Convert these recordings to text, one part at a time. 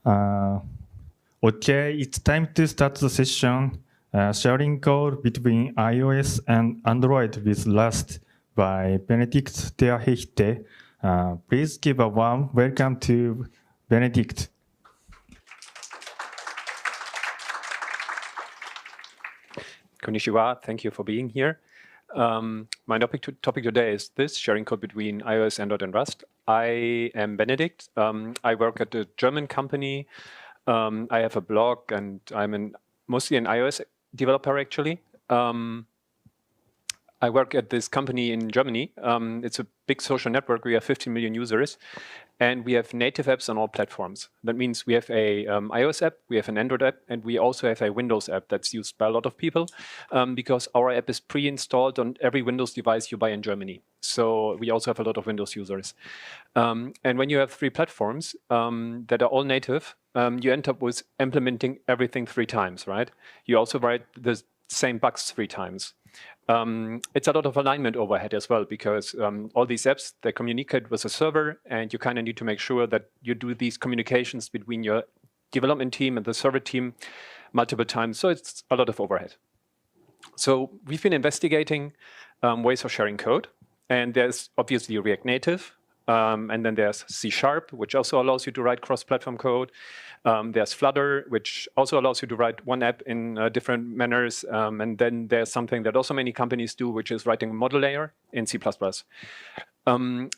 Okay, it's time to start the session. Sharing code between iOS and Android with Rust by Benedikt Terhechte. Please give a warm welcome to Benedikt. Konnichiwa, thank you for being here. My topic today is this, sharing code between iOS, Android, and Rust. I am Benedikt. I work at a German company. I have a blog, and I'm mostly an iOS developer, actually. I work at this company in Germany. It's a big social network. We have 15 million users, and we have native apps on all platforms. That means we have a iOS app, we have an Android app, and we also have a Windows app that's used by a lot of people because our app is pre-installed on every Windows device you buy in Germany. So we also have a lot of Windows users. And when you have 3 platforms that are all native, you end up with implementing everything 3 times, right? You also write the same bugs 3 times. It's a lot of alignment overhead as well, because all these apps, they communicate with a server, and you kind of need to make sure that you do these communications between your development team and the server team multiple times. So it's a lot of overhead. So we've been investigating ways of sharing code, and there's obviously React Native. And then there's C#, which also allows you to write cross-platform code. There's Flutter, which also allows you to write one app in different manners. And then there's something that also many companies do, which is writing a model layer in C++.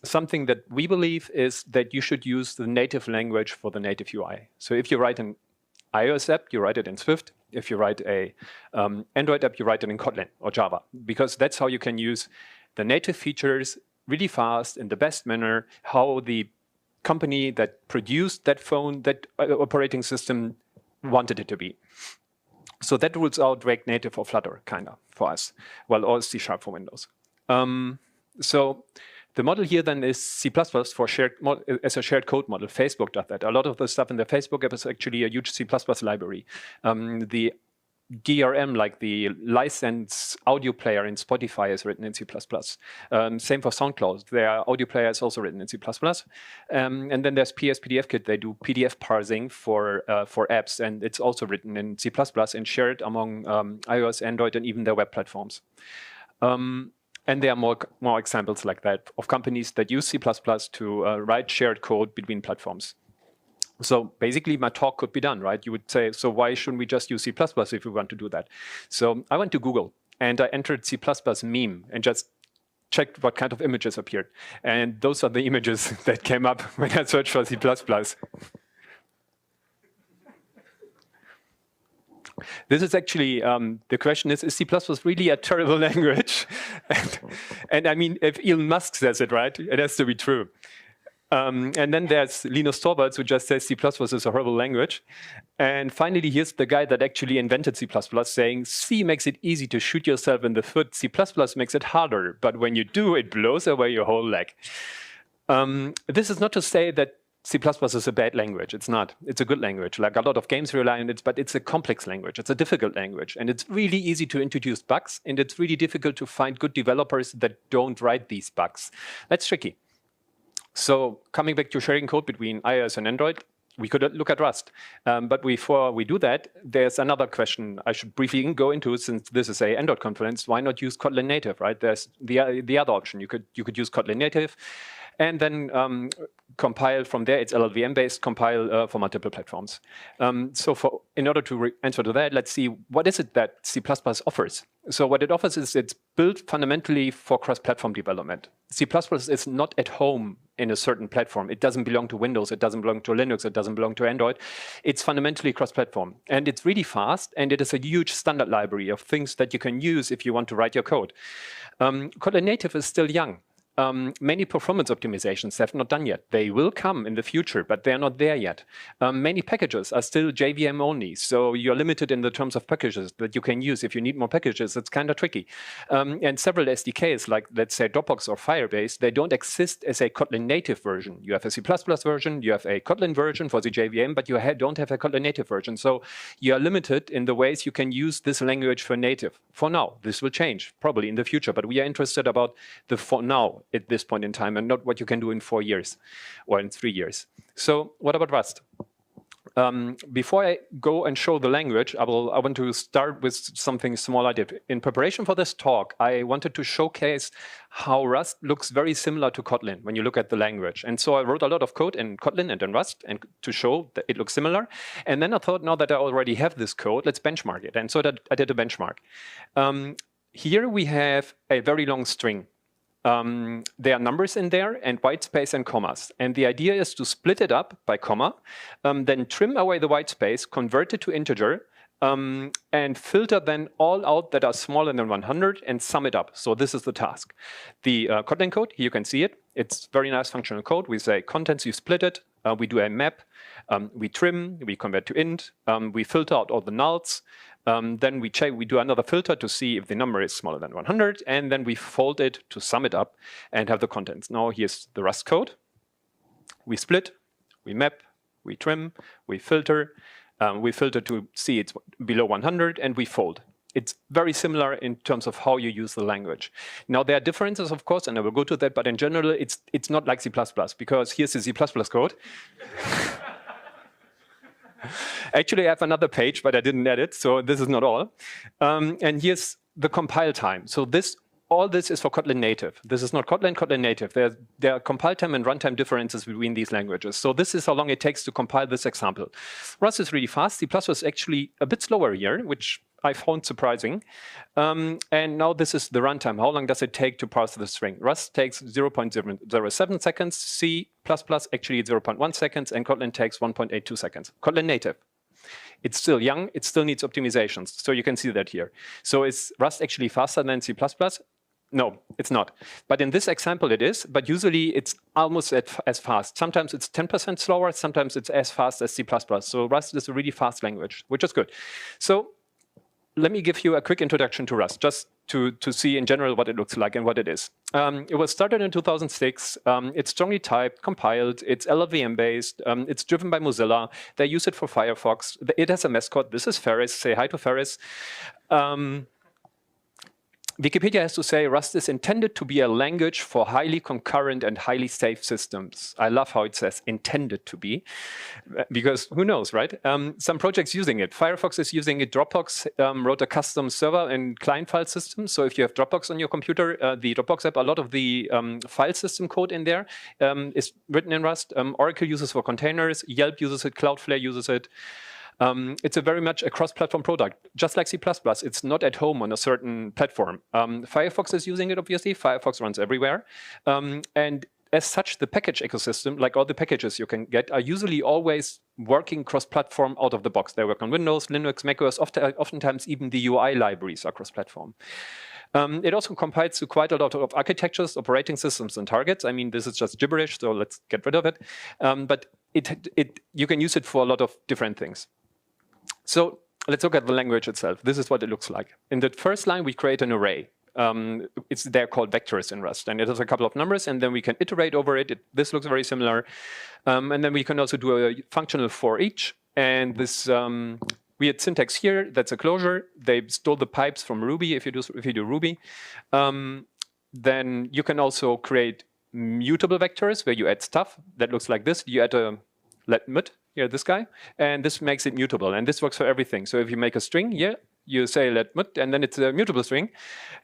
Something that we believe is that you should use the native language for the native UI. So if you write an iOS app, you write it in Swift. If you write a Android app, you write it in Kotlin or Java, because that's how you can use the native features really fast in the best manner, how the company that produced that phone, that operating system wanted it to be. So that rules out React Native or Flutter, kind of, for us. Well, or C# for Windows. So the model here then is C++ for as a shared code model. Facebook does that. A lot of the stuff in the Facebook app is actually a huge C++ library. The DRM, like the license audio player in Spotify, is written in C++. Same for SoundCloud. Their audio player is also written in C++. And then there's PDFkit. They do PDF parsing for apps, and it's also written in C++ and shared among iOS, Android, and even their web platforms. And there are more examples like that of companies that use C++ to write shared code between platforms. So basically, my talk could be done, right? You would say, so why shouldn't we just use C++ if we want to do that? So I went to Google, and I entered C++ meme and just checked what kind of images appeared. And those are the images that came up when I searched for C++. This is actually, the question is C++ really a terrible language? and I mean, if Elon Musk says it, right, it has to be true. And then there's Linus Torvalds, who just says C++ is a horrible language. And finally, here's the guy that actually invented C++, saying C makes it easy to shoot yourself in the foot. C++ makes it harder, but when you do, it blows away your whole leg. This is not to say that C++ is a bad language. It's not. It's a good language. Like, a lot of games rely on it, but it's a complex language. It's a difficult language. And it's really easy to introduce bugs, and it's really difficult to find good developers that don't write these bugs. That's tricky. So coming back to sharing code between iOS and Android, we could look at Rust. But before we do that, there's another question I should briefly go into, since this is an Android conference. Why not use Kotlin native, right? There's the other option. You could use Kotlin native, and then compile from there. It's LLVM-based, compile for multiple platforms. So in order to answer to that, let's see, what is it that C++ offers? So what it offers is it's built fundamentally for cross-platform development. C++ is not at home in a certain platform. It doesn't belong to Windows. It doesn't belong to Linux. It doesn't belong to Android. It's fundamentally cross-platform. And it's really fast, and it is a huge standard library of things that you can use if you want to write your code. Kotlin native is still young. Many performance optimizations have not done yet. They will come in the future, but they're not there yet. Many packages are still JVM only, so you're limited in the terms of packages that you can use. If you need more packages, it's kind of tricky. And several SDKs, like let's say Dropbox or Firebase, they don't exist as a Kotlin native version. You have a C++ version, you have a Kotlin version for the JVM, but you don't have a Kotlin native version. So you are limited in the ways you can use this language for native. For now, this will change, probably in the future, but we are interested about the for now at this point in time, and not what you can do in 4 years or in 3 years. So what about Rust? Before I go and show the language, I want to start with something small I did. In preparation for this talk, I wanted to showcase how Rust looks very similar to Kotlin when you look at the language. And so I wrote a lot of code in Kotlin and in Rust and to show that it looks similar. And then I thought, now that I already have this code, let's benchmark it. And so I did a benchmark. Here we have a very long string. There are numbers in there and white space and commas. And the idea is to split it up by comma, then trim away the white space, convert it to integer, and filter then all out that are smaller than 100 and sum it up. So this is the task. The Kotlin code, here you can see it. It's very nice functional code. We say contents, you split it. We do a map. We trim. We convert to int. We filter out all the nulls. Then we check, we do another filter to see if the number is smaller than 100, and then we fold it to sum it up and have the contents. Now here's the Rust code. We split, we map, we trim, we filter to see it's below 100, and we fold. It's very similar in terms of how you use the language. Now there are differences, of course, and I will go to that, but in general, it's not like C++, because here's the C++ code. Actually, I have another page, but I didn't edit, so this is not all. And here's the compile time. So all this is for Kotlin native. This is not Kotlin native. There are compile time and runtime differences between these languages. So this is how long it takes to compile this example. Rust is really fast. C++ is actually a bit slower here, which I found surprising. And now this is the runtime. How long does it take to parse the string? Rust takes 0.007 seconds. C++ actually 0.1 seconds, and Kotlin takes 1.82 seconds. Kotlin native. It's still young. It still needs optimizations. So you can see that here. So is Rust actually faster than C++? No, it's not. But in this example, it is. But usually, it's almost as fast. Sometimes it's 10% slower. Sometimes it's as fast as C++. So Rust is a really fast language, which is good. So let me give you a quick introduction to Rust, just to see in general what it looks like and what it is. It was started in 2006. It's strongly typed, compiled. It's LLVM-based. It's driven by Mozilla. They use it for Firefox. It has a mascot. This is Ferris. Say hi to Ferris. Wikipedia has to say Rust is intended to be a language for highly concurrent and highly safe systems. I love how it says intended to be, because who knows, right? Some projects using it. Firefox is using it. Dropbox wrote a custom server and client file system. So if you have Dropbox on your computer, the Dropbox app, a lot of the file system code in there is written in Rust. Oracle uses it for containers. Yelp uses it. Cloudflare uses it. It's a very much a cross-platform product, just like C++. It's not at home on a certain platform. Firefox is using it, obviously. Firefox runs everywhere. And as such, the package ecosystem, like all the packages you can get, are usually always working cross-platform out of the box. They work on Windows, Linux, macOS. Oftentimes, even the UI libraries are cross-platform. It also compiles to quite a lot of architectures, operating systems, and targets. I mean, this is just gibberish, so let's get rid of it. But you can use it for a lot of different things. So let's look at the language itself. This is what it looks like. In the first line, we create an array. They're called vectors in Rust. And it has a couple of numbers, and then we can iterate over it. This looks very similar. And then we can also do a functional for each. And this weird syntax here, that's a closure. They stole the pipes from Ruby if you do Ruby. Then you can also create mutable vectors where you add stuff that looks like this. You add a let mut. Here, this guy, and this makes it mutable, and this works for everything. So if you make a string here, you say let mut, and then it's a mutable string.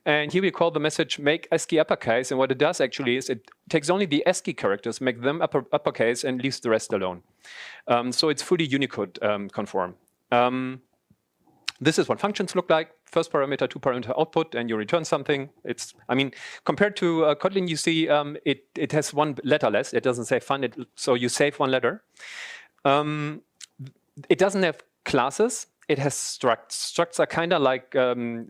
And here we call the message make ASCII uppercase, and what it does actually is it takes only the ASCII characters, make them uppercase, and leaves the rest alone. So it's fully Unicode conform. This is what functions look like. First parameter, 2-parameter output, and you return something. I mean, compared to Kotlin, you see it has one letter less. It doesn't say fun, so you save one letter. It doesn't have classes. It has structs. Structs are kind of like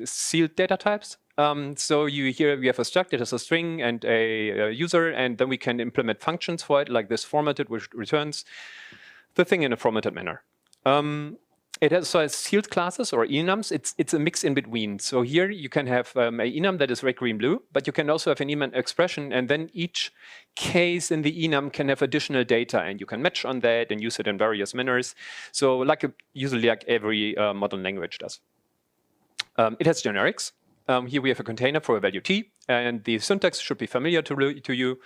sealed data types. So here we have a struct. It has a string and a user, and then we can implement functions for it, like this formatted, which returns the thing in a formatted manner. It also has sealed classes or enums. It's a mix in between. So here you can have a enum that is red, green, blue, but you can also have an enum expression, and then each case in the enum can have additional data, and you can match on that and use it in various manners. So usually like every modern language does. It has generics. Here we have a container for a value t. And the syntax should be familiar to you.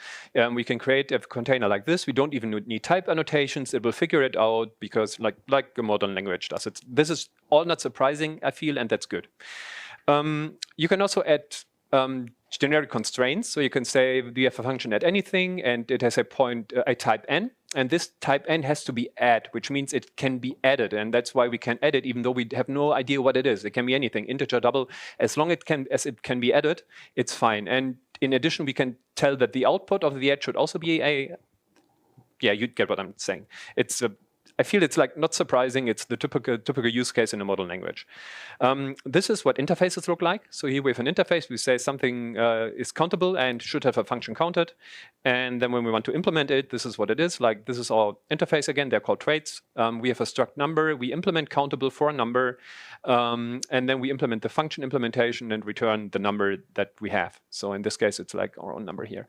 We can create a container like this. We don't even need type annotations. It will figure it out because like a modern language does it. This is all not surprising, I feel, and that's good. You can also add generic constraints. So you can say we have a function at anything, and it has a type n. And this type n has to be add, which means it can be added. And that's why we can add it, even though we have no idea what it is. It can be anything, integer, double. As long as it can be added, it's fine. And in addition, we can tell that the output of the add should also be yeah, you get what I'm saying. I feel it's like not surprising. It's the typical use case in a modern language. This is what interfaces look like. So here we have an interface. We say something is countable and should have a function counted. And then when we want to implement it, this is what it is. Like this is our interface again. They're called traits. We have a struct number. We implement countable for a number. And then we implement the function implementation and return the number that we have. So in this case, it's like our own number here.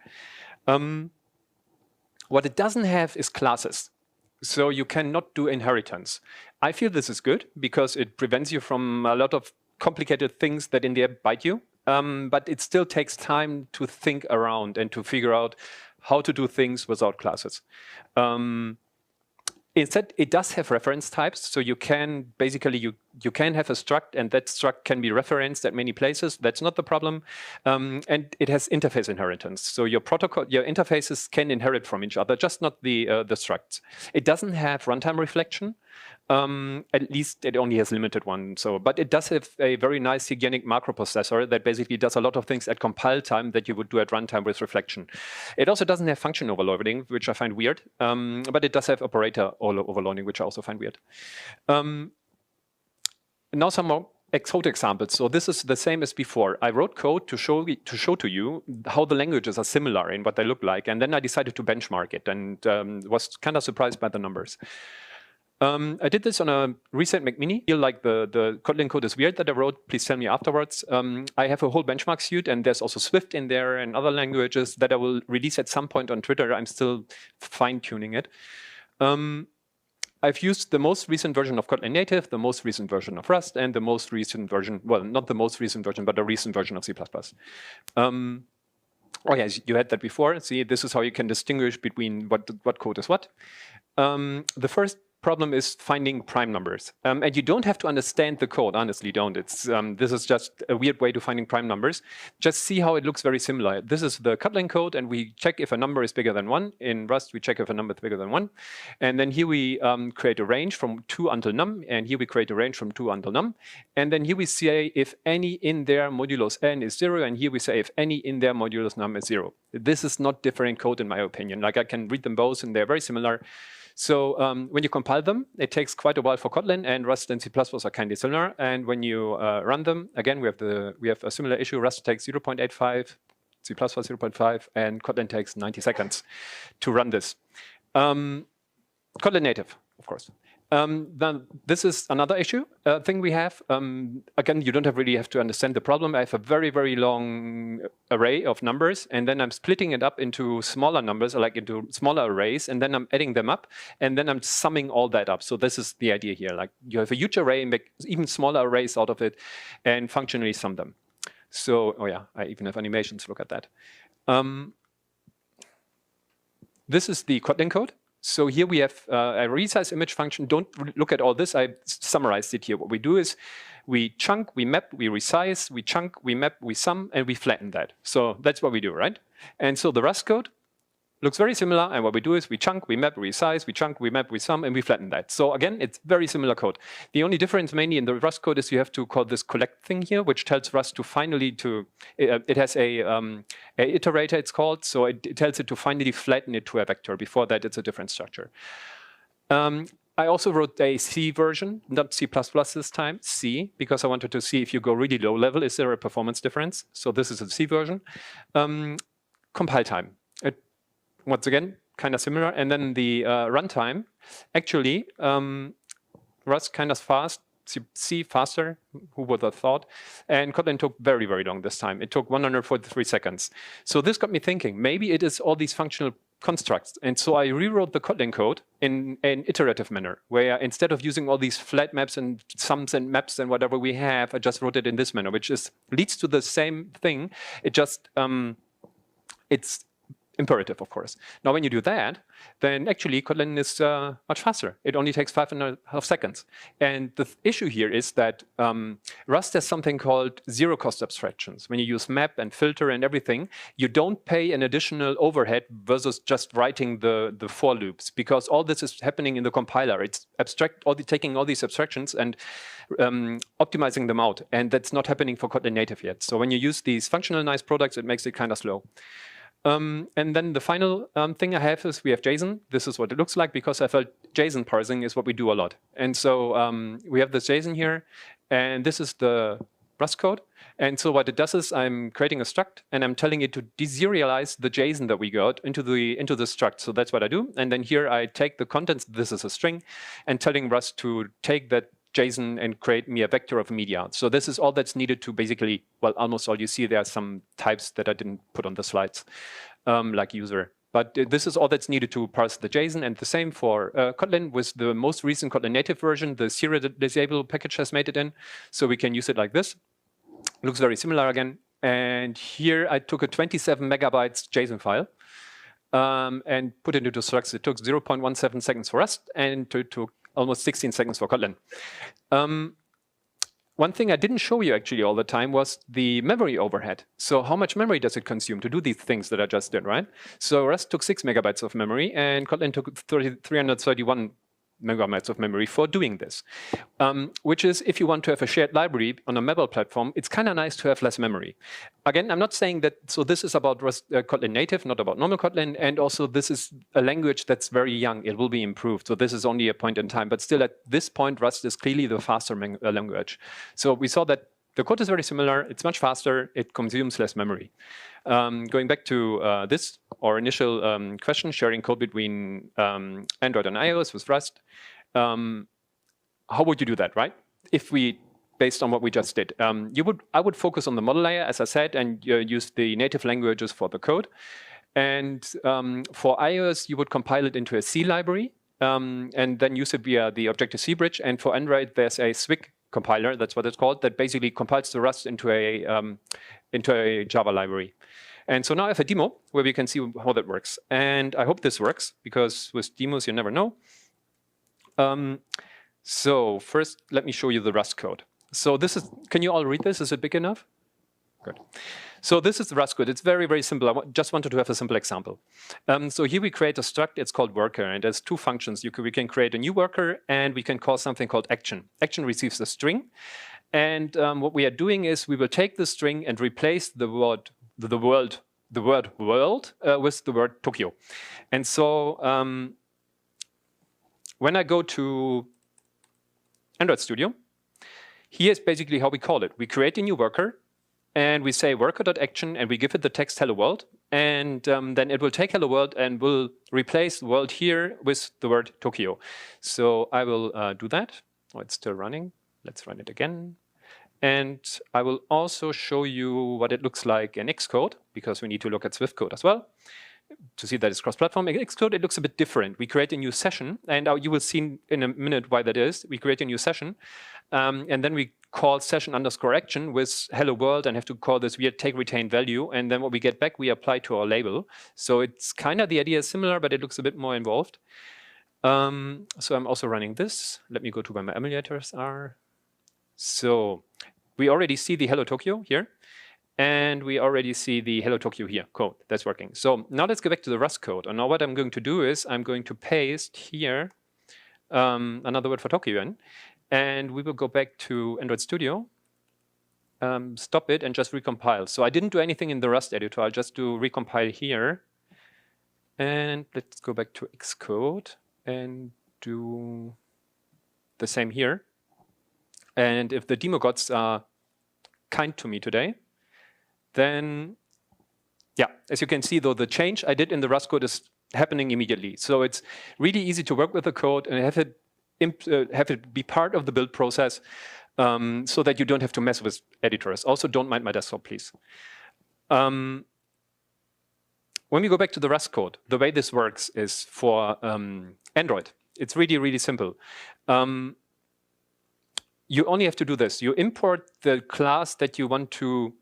What it doesn't have is classes. So you cannot do inheritance. I feel this is good because it prevents you from a lot of complicated things that in the end bite you. But it still takes time to think around and to figure out how to do things without classes. Instead, it does have reference types. So you can basically, you can have a struct, and that struct can be referenced at many places. That's not the problem. And it has interface inheritance. So your interfaces can inherit from each other, just not the structs. It doesn't have runtime reflection. At least it only has limited one. So, but it does have a very nice hygienic macro processor that basically does a lot of things at compile time that you would do at runtime with reflection. It also doesn't have function overloading, which I find weird. But it does have operator overloading, which I also find weird. Now some more code examples. So this is the same as before. I wrote code to show to you how the languages are similar in what they look like, and then I decided to benchmark it, and was kind of surprised by the numbers. I did this on a recent Mac Mini. I feel like the Kotlin code is weird that I wrote. Please tell me afterwards. I have a whole benchmark suite, and there's also Swift in there and other languages that I will release at some point on Twitter. I'm still fine-tuning it. I've used the most recent version of Kotlin Native, the most recent version of Rust, and the most recent version, well, not the most recent version, but a recent version of C++. Oh yes, you had that before. See, this is how you can distinguish between what code is what. The first problem is finding prime numbers. And you don't have to understand the code, honestly, don't. This is just a weird way to finding prime numbers. Just see how it looks very similar. This is the Kotlin code, and we check if a number is bigger than 1. In Rust, we check if a number is bigger than 1. And then here we create a range from 2 until num, and here we create a range from 2 until num. And then here we say if any in there modulus n is 0, and here we say if any in there modulus num is 0. This is not different code, in my opinion. Like I can read them both, and they're very similar. So when you compile them, it takes quite a while for Kotlin, and Rust and C++ are kind of similar. And when you run them, again, we have a similar issue. Rust takes 0.85, C++ 0.5, and Kotlin takes 90 seconds to run this. Kotlin native, of course. Then this is another issue thing we have. Again, you don't really have to understand the problem. I have a very, very long array of numbers, and then I'm splitting it up into smaller numbers, like into smaller arrays, and then I'm adding them up, and then I'm summing all that up. So this is the idea here. Like you have a huge array and make even smaller arrays out of it, and functionally sum them. So, oh yeah, I even have animations. Look at that. This is the Kotlin code. So here we have a resize image function. Don't look at all this. I summarized it here. What we do is we chunk, we map, we resize, we chunk, we map, we sum, and we flatten that. So that's what we do, right? And so the Rust code looks very similar. And what we do is we chunk, we map, resize, we chunk, we map, we sum, and we flatten that. So again, it's very similar code. The only difference mainly in the Rust code is you have to call this collect thing here, which tells Rust to finally it has a iterator, it's called. So it tells it to finally flatten it to a vector. Before that, it's a different structure. I also wrote a C version, not C++ this time, C, because I wanted to see if you go really low level, is there a performance difference? So this is a C version. Compile time. Once again, kind of similar. And then the runtime, actually, Rust kind of fast, C faster, who would have thought? And Kotlin took very, very long this time. It took 143 seconds. So this got me thinking, maybe it is all these functional constructs. And so I rewrote the Kotlin code in an iterative manner, where instead of using all these flat maps and sums and maps and whatever we have, I just wrote it in this manner, which leads to the same thing. It just, it's imperative, of course. Now, when you do that, then actually Kotlin is much faster. It only takes 5.5 seconds. And the issue here is that Rust has something called zero-cost abstractions. When you use map and filter and everything, you don't pay an additional overhead versus just writing the for loops, because all this is happening in the compiler. It's taking all these abstractions and optimizing them out. And that's not happening for Kotlin native yet. So when you use these functional nice products, it makes it kind of slow. And then the final thing I have is we have JSON. This is what it looks like, because I felt JSON parsing is what we do a lot. And so we have this JSON here, and this is the Rust code. And so what it does is I'm creating a struct, and I'm telling it to deserialize the JSON that we got into the struct. So that's what I do. And then here I take the contents, this is a string, and telling Rust to take that JSON and create me a vector of media. So this is all that's needed to basically, well, almost all. You see there are some types that I didn't put on the slides, like user. But this is all that's needed to parse the JSON. And the same for Kotlin. With the most recent Kotlin native version, the serial disable package has made it in. So we can use it like this. Looks very similar again. And here I took a 27 megabytes JSON file and put it into structs. It took 0.17 seconds for Rust, and it took almost 16 seconds for Kotlin. One thing I didn't show you actually all the time was the memory overhead. So how much memory does it consume to do these things that I just did, right? So Rust took 6 megabytes of memory, and Kotlin took 331 megabytes of memory for doing this, which is, if you want to have a shared library on a mobile platform, it's kind of nice to have less memory. Again, I'm not saying that, so this is about Rust, Kotlin native, not about normal Kotlin, and also this is a language that's very young. It will be improved, so this is only a point in time, but still at this point, Rust is clearly the faster language. So we saw that the code is very similar, it's much faster, it consumes less memory. Going back to this, our initial question, sharing code between Android and iOS with Rust, how would you do that, right? If we, based on what we just did, I would focus on the model layer, as I said, and use the native languages for the code. And for iOS, you would compile it into a C library, and then use it via the Objective-C bridge. And for Android, there's a Swig compiler, that's what it's called, that basically compiles the Rust into a Java library. And so now I have a demo where we can see how that works. And I hope this works, because with demos, you never know. So first, let me show you the Rust code. So this is, can you all read this? Is it big enough? Good. So this is the Rust code. It's very, very simple. I just wanted to have a simple example. So here we create a struct. It's called worker, and there's two functions. We can create a new worker, and we can call something called action. Action receives a string, and what we are doing is we will take the string and replace the word world with the word Tokyo. And so when I go to Android Studio, here's basically how we call it. We create a new worker, and we say worker.action, and we give it the text hello world, and then it will take hello world and will replace the world here with the word Tokyo. So I will do that. Oh, it's still running. Let's run it again. And I will also show you what it looks like in Xcode, because we need to look at Swift code as well to see that it's cross-platform. In Xcode, it looks a bit different. We create a new session, and you will see in a minute why that is. We create a new session, and then we call session_action with hello world, and have to call this weird take retain value, and then what we get back, we apply to our label. So it's kind of, the idea is similar, but it looks a bit more involved. So I'm also running this. Let me go to where my emulators are. So we already see the Hello Tokyo here, and we already see the Hello Tokyo here code. That's working. So now let's go back to the Rust code. And now what I'm going to do is I'm going to paste here another word for Tokyo in, and we will go back to Android Studio, stop it, and just recompile. So I didn't do anything in the Rust editor. I'll just do recompile here. And let's go back to Xcode and do the same here. And if the demo gods are kind to me today, then, yeah, as you can see, though, the change I did in the Rust code is happening immediately. So it's really easy to work with the code and have it be part of the build process, so that you don't have to mess with editors. Also, don't mind my desktop, please. when we go back to the Rust code, the way this works is for Android. It's really, really simple. You only have to do this. You import the class that you want to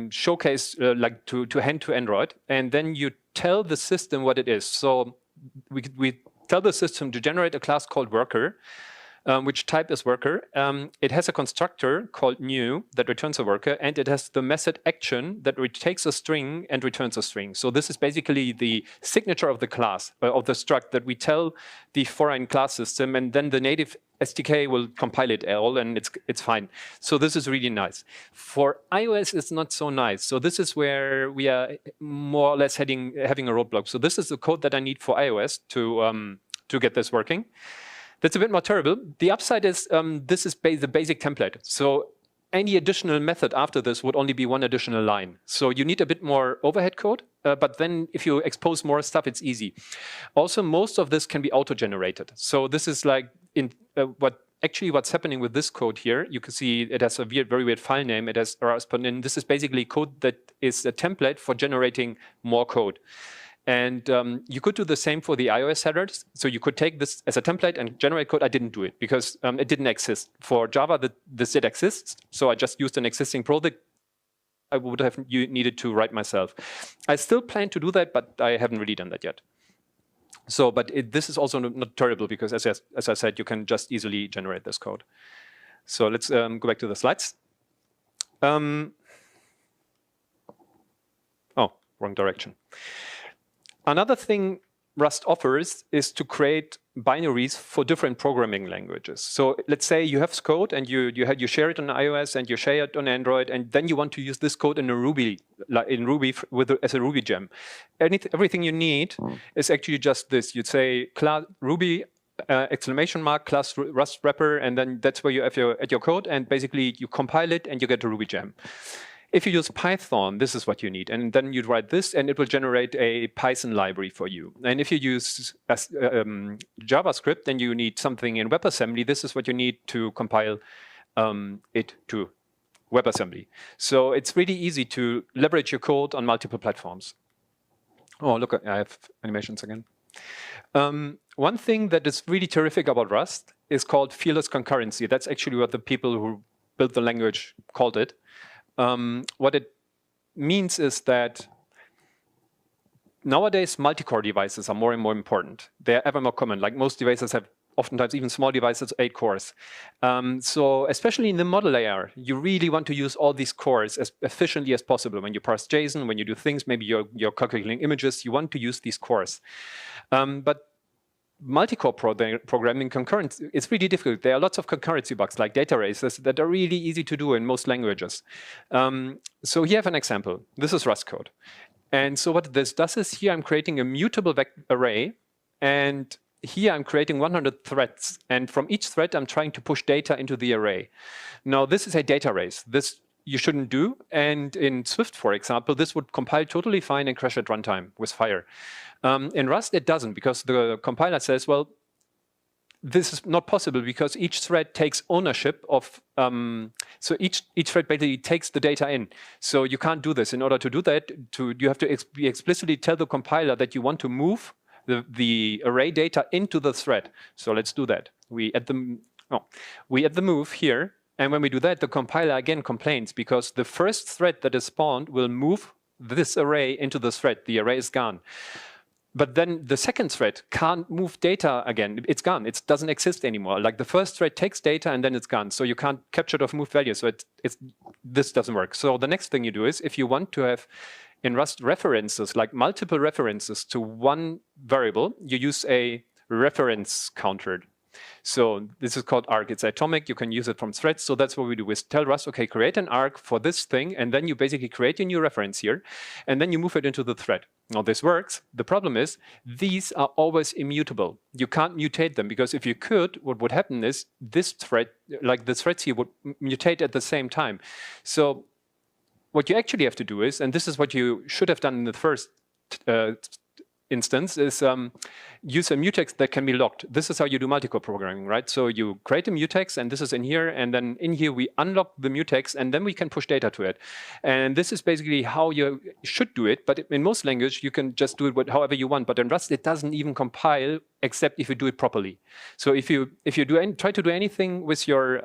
showcase, like to hand to Android, and then you tell the system what it is. So we tell the system to generate a class called worker, which type is worker. It has a constructor called new that returns a worker, and it has the method action that takes a string and returns a string. So this is basically the signature of the class, of the struct that we tell the foreign class system, and then the native SDK will compile it all, and it's fine. So this is really nice. For iOS, it's not so nice. So this is where we are more or less having a roadblock. So this is the code that I need for iOS to get this working. That's a bit more terrible. The upside is this is the basic template. So any additional method after this would only be one additional line. So you need a bit more overhead code, but then if you expose more stuff, it's easy. Also, most of this can be auto-generated. So this is like what's happening with this code here. You can see it has a very weird file name. It has Rasputin. This is basically code that is a template for generating more code. And you could do the same for the iOS headers. So you could take this as a template and generate code. I didn't do it because it didn't exist. For Java, this did exist. So I just used an existing project I would have needed to write myself. I still plan to do that, but I haven't really done that yet. So, but this is also not terrible because, as I said, you can just easily generate this code. So let's go back to the slides. Oh, wrong direction. Another thing Rust offers is to create binaries for different programming languages. So let's say you have code and you share it on iOS and you share it on Android, and then you want to use this code in Ruby as a Ruby gem. Everything you need is actually just this. You'd say class Ruby class Rust wrapper, and then that's where you have your code, and basically you compile it and you get a Ruby gem. If you use Python, this is what you need. And then you'd write this, and it will generate a Python library for you. And if you use JavaScript, then you need something in WebAssembly. This is what you need to compile it to WebAssembly. So it's really easy to leverage your code on multiple platforms. Oh, look, I have animations again. One thing that is really terrific about Rust is called fearless concurrency. That's actually what the people who built the language called it. What it means is that nowadays multi-core devices are more and more important. They're ever more common. Like most devices have oftentimes even small devices, 8 cores. So especially in the model layer, you really want to use all these cores as efficiently as possible. When you parse JSON, when you do things, maybe you're calculating images, you want to use these cores. But multi-core programming concurrency, it's really difficult. There are lots of concurrency bugs like data races that are really easy to do in most languages. So here I have an example. This is Rust code. And so what this does is here I'm creating a mutable array, and here I'm creating 100 threads. And from each thread, I'm trying to push data into the array. Now, this is a data race. This you shouldn't do. And in Swift, for example, this would compile totally fine and crash at runtime with fire. In Rust, it doesn't, because the compiler says, well, this is not possible because each thread takes ownership of, so each thread basically takes the data in. So you can't do this. In order to do that, you have to explicitly tell the compiler that you want to move the array data into the thread. So let's do that. We add the move here. And when we do that, the compiler again complains because the first thread that is spawned will move this array into the thread. The array is gone. But then the second thread can't move data again. It's gone. It doesn't exist anymore. Like the first thread takes data and then it's gone. So you can't capture it of moved value. So this doesn't work. So the next thing you do is if you want to have in Rust references, like multiple references to one variable, you use a reference counter. So this is called arc. It's atomic. You can use it from threads. So that's what we do is tell Rust, okay, create an arc for this thing. And then you basically create a new reference here. And then you move it into the thread. Now this works. The problem is these are always immutable. You can't mutate them because if you could, what would happen is this thread, like the threads here would mutate at the same time. So what you actually have to do is, and this is what you should have done in the first instance is use a mutex that can be locked. This is how you do multi-core programming, right? So you create a mutex, and this is in here, and then in here we unlock the mutex, and then we can push data to it. And this is basically how you should do it, but in most language you can just do it however you want. But in Rust it doesn't even compile except if you do it properly. So if you try to do anything with your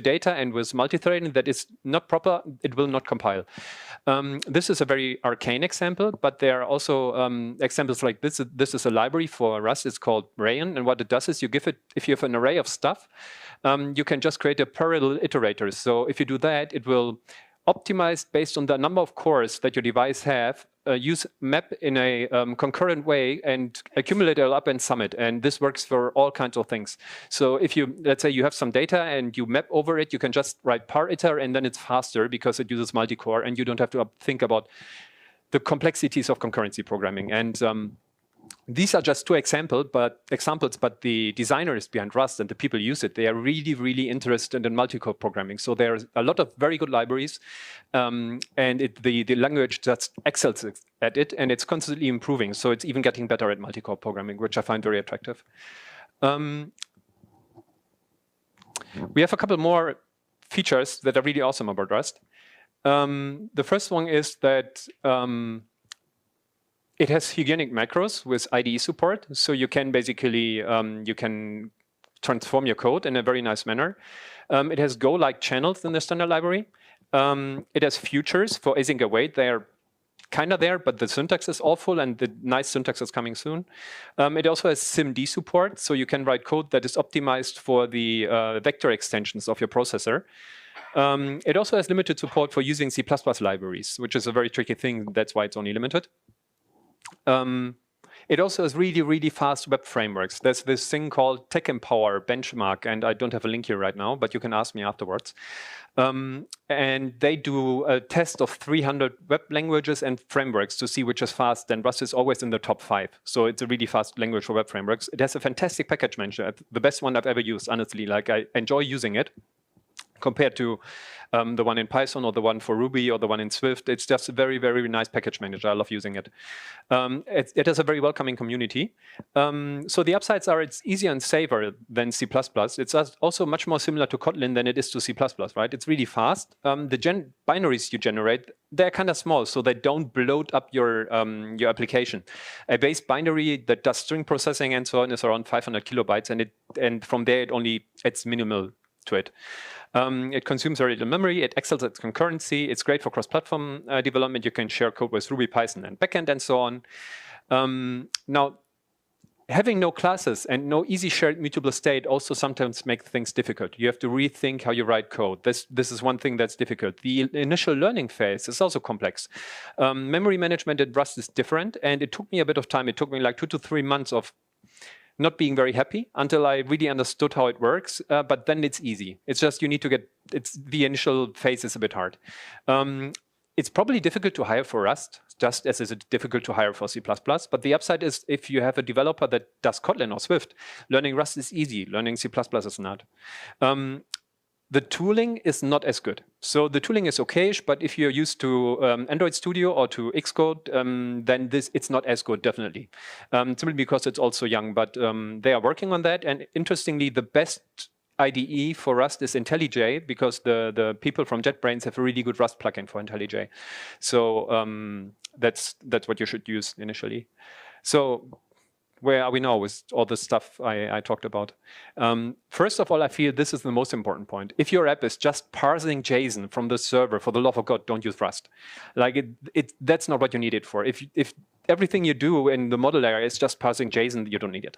data and with multi-threading that is not proper, it will not compile. This is a very arcane example, but there are also examples like this. This is a library for Rust. It's called Rayon, and what it does is you give it, if you have an array of stuff, you can just create a parallel iterator. So if you do that, it will optimize based on the number of cores that your device have, use map in a concurrent way and accumulate it all up and sum it. And this works for all kinds of things. So if you, let's say you have some data and you map over it, you can just write par-iter, and then it's faster because it uses multi-core, and you don't have to think about the complexities of concurrency programming. And these are just two examples, but the designers behind Rust and the people use it, they are really, really interested in multi-core programming. So there's a lot of very good libraries, and the language just excels at it, and it's constantly improving. So it's even getting better at multi-core programming, which I find very attractive. We have a couple more features that are really awesome about Rust. The first one is that it has hygienic macros with IDE support, so you can basically you can transform your code in a very nice manner. It has Go-like channels in the standard library. It has futures for async await. They're kind of there, but the syntax is awful, and the nice syntax is coming soon. It also has SIMD support, so you can write code that is optimized for the vector extensions of your processor. It also has limited support for using C++ libraries, which is a very tricky thing. That's why it's only limited. It also has really, really fast web frameworks. There's this thing called Tech Empower benchmark, and I don't have a link here right now, but you can ask me afterwards. And they do a test of 300 web languages and frameworks to see which is fast, and Rust is always in the top 5. So it's a really fast language for web frameworks. It has a fantastic package manager, the best one I've ever used, honestly. Like, I enjoy using it compared to the one in Python or the one for Ruby or the one in Swift. It's just a very, very nice package manager. I love using it. It has a very welcoming community. So the upsides are it's easier and safer than C++. It's also much more similar to Kotlin than it is to C++, right? It's really fast. The binaries you generate, they're kind of small, so they don't bloat up your application. A base binary that does string processing and so on is around 500 kilobytes, and from there it only adds minimal to it. It consumes very little memory. It excels at concurrency. It's great for cross-platform development. You can share code with Ruby, Python, and backend, and so on. Now, having no classes and no easy shared mutable state also sometimes makes things difficult. You have to rethink how you write code. This is one thing that's difficult. The initial learning phase is also complex. Memory management in Rust is different, and it took me a bit of time. It took me like 2 to 3 months of not being very happy until I really understood how it works, but then it's easy. It's just you need to the initial phase is a bit hard. It's probably difficult to hire for Rust, just as it's difficult to hire for C++, but the upside is if you have a developer that does Kotlin or Swift, learning Rust is easy, learning C++ is not. The tooling is not as good. So the tooling is okayish, but if you're used to Android Studio or to Xcode, then it's not as good, definitely. Simply because it's also young, but they are working on that. And interestingly, the best IDE for Rust is IntelliJ, because the people from JetBrains have a really good Rust plugin for IntelliJ. So that's what you should use initially. So where are we now with all the stuff I talked about? First of all, I feel this is the most important point. If your app is just parsing JSON from the server, for the love of God, don't use Rust. Like that's not what you need it for. If everything you do in the model layer is just parsing JSON, you don't need it.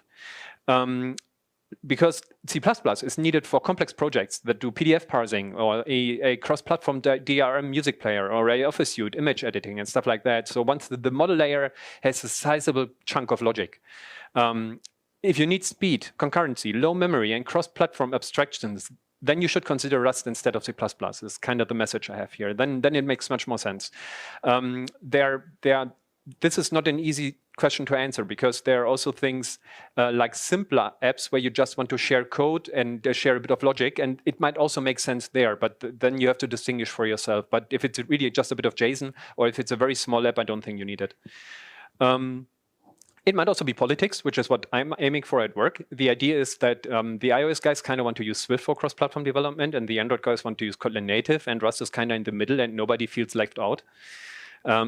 Because C++ is needed for complex projects that do PDF parsing or a cross-platform DRM music player or a Office suite, image editing and stuff like that. So once the model layer has a sizable chunk of logic, if you need speed, concurrency, low memory, and cross-platform abstractions, then you should consider Rust instead of C++. Is kind of the message I have here. Then it makes much more sense. This is not an easy question to answer, because there are also things like simpler apps where you just want to share code and share a bit of logic, and it might also make sense there, but then you have to distinguish for yourself. But if it's really just a bit of JSON, or if it's a very small app, I don't think you need it. It might also be politics, which is what I'm aiming for at work. The idea is that the iOS guys kind of want to use Swift for cross-platform development, and the Android guys want to use Kotlin native, and Rust is kind of in the middle, and nobody feels left out.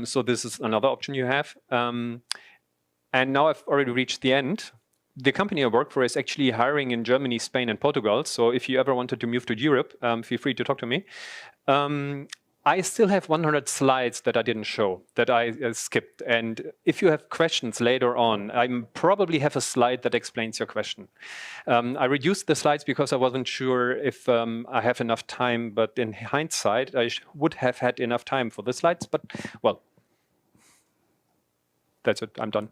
So this is another option you have. And now I've already reached the end. The company I work for is actually hiring in Germany, Spain, and Portugal. So if you ever wanted to move to Europe, feel free to talk to me. I still have 100 slides that I didn't show, that I skipped. And if you have questions later on, I probably have a slide that explains your question. I reduced the slides because I wasn't sure if I have enough time, but in hindsight, I would have had enough time for the slides. But, well, that's it. I'm done.